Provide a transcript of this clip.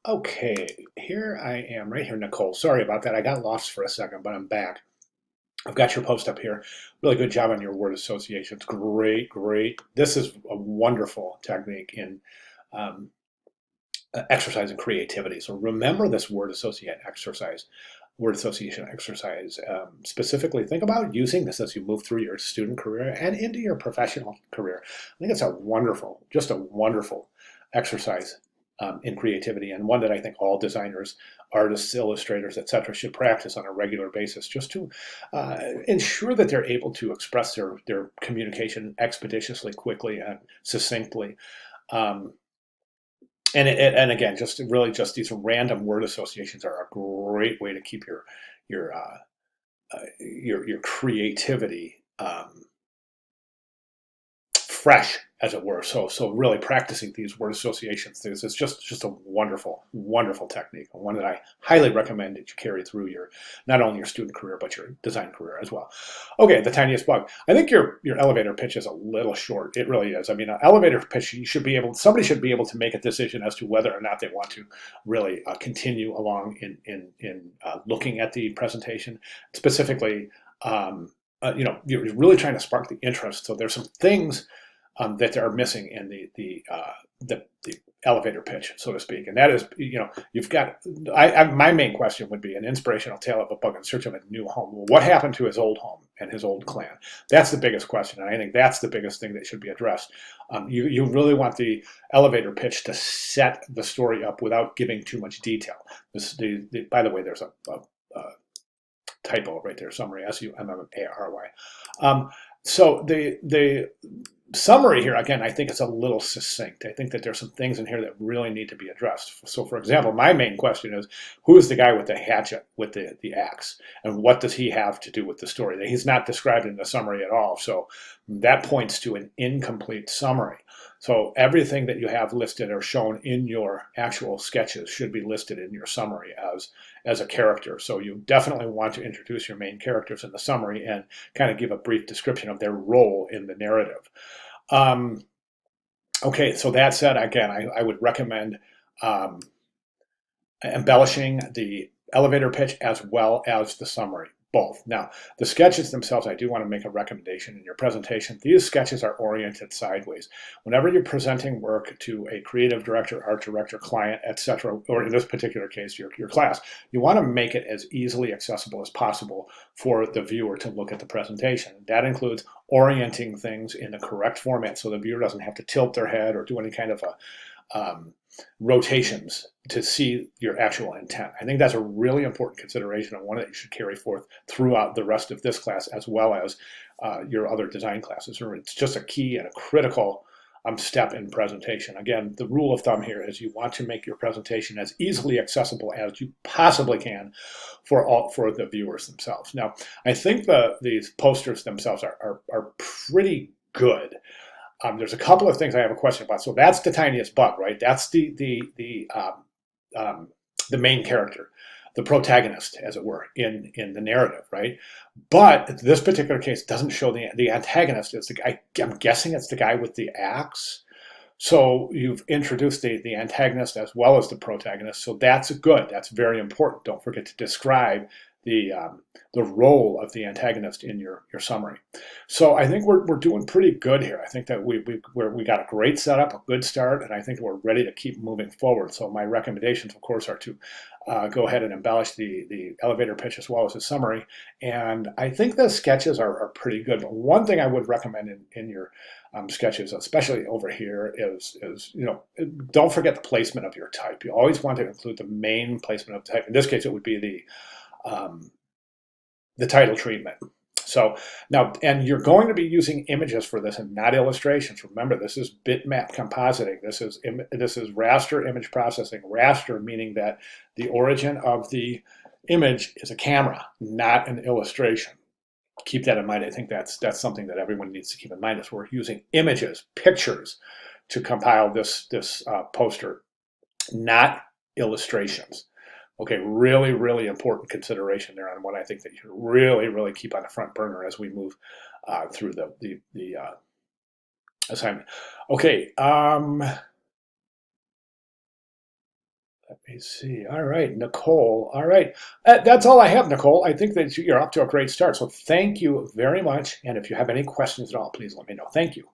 Okay, here I am, right here, Nicole. Sorry about that. I got lost for a second, but I'm back. I've got your post up here. Really good job on your word associations. Great, great. This is a wonderful technique in um, exercise and creativity. So remember this word association exercise. Specifically, think about using this as you move through your student career and into your professional career. I think it's just a wonderful exercise in creativity, and one that I think all designers, artists, illustrators, etc., should practice on a regular basis, just to ensure that they're able to express their communication expeditiously, quickly, and succinctly. Um, and again, just these random word associations are a great way to keep your your creativity fresh, as it were. So really practicing these word associations things is just a wonderful technique, and one that I highly recommend that you carry through your not only your student career but your design career as well. Okay, the tiniest bug. I think your elevator pitch is a little short. It really is. I mean, an elevator pitch, somebody should be able to make a decision as to whether or not they want to really continue along in looking at the presentation specifically. You're really trying to spark the interest. So there's some things that are missing in the elevator pitch, so to speak. And that is, you've got. My main question would be an inspirational tale of a bug in search of a new home. Well, what happened to his old home and his old clan? That's the biggest question, and I think that's the biggest thing that should be addressed. You really want the elevator pitch to set the story up without giving too much detail. By the way, there's a typo right there. Summary, SUMMARY. So the summary here, again, I think it's a little succinct. I think that there's some things in here that really need to be addressed. So, for example, my main question is, who is the guy with the hatchet, with the axe, and what does he have to do with the story? He's not described in the summary at all, so that points to an incomplete summary. So everything that you have listed or shown in your actual sketches should be listed in your summary as a character. So you definitely want to introduce your main characters in the summary and kind of give a brief description of their role in the narrative. Um, okay, so that said, again, I would recommend um, embellishing the elevator pitch as well as the summary, both. Now, the sketches themselves, I do want to make a recommendation in your presentation. These sketches are oriented sideways. Whenever you're presenting work to a creative director, art director, client, etc., or in this particular case, your class, you want to make it as easily accessible as possible for the viewer to look at the presentation. That includes orienting things in the correct format so the viewer doesn't have to tilt their head or do any kind of rotations to see your actual intent. I think that's a really important consideration and one that you should carry forth throughout the rest of this class as well as your other design classes. It's just a key and a critical step in presentation. Again, the rule of thumb here is you want to make your presentation as easily accessible as you possibly can for the viewers themselves. Now, I think these posters themselves are pretty good. There's a couple of things I have a question about. So that's the tiniest bug, right? That's um, the main character, the protagonist, as it were, in the narrative, right? But this particular case doesn't show the antagonist. Is the guy? I'm guessing it's the guy with the axe. So you've introduced the antagonist as well as the protagonist. So that's good. That's very important. Don't forget to describe the role of the antagonist in your summary. So I think we're doing pretty good here. I think that we got a great setup, a good start, and I think we're ready to keep moving forward. So my recommendations, of course, are to go ahead and embellish the elevator pitch as well as the summary. And I think the sketches are pretty good. But one thing I would recommend in your sketches, especially over here, is don't forget the placement of your type. You always want to include the main placement of the type. In this case, it would be the title treatment. So now, and you're going to be using images for this and not illustrations. Remember, this is bitmap compositing. This is raster image processing. Raster meaning that the origin of the image is a camera, not an illustration. Keep that in mind. I think that's something that everyone needs to keep in mind as we're using images, pictures, to compile this poster, not illustrations. Okay, really, really important consideration there on what I think that you really, really keep on the front burner as we move through the assignment. Okay, Let me see. All right, Nicole. All right. That's all I have, Nicole. I think that you're off to a great start. So thank you very much. And if you have any questions at all, please let me know. Thank you.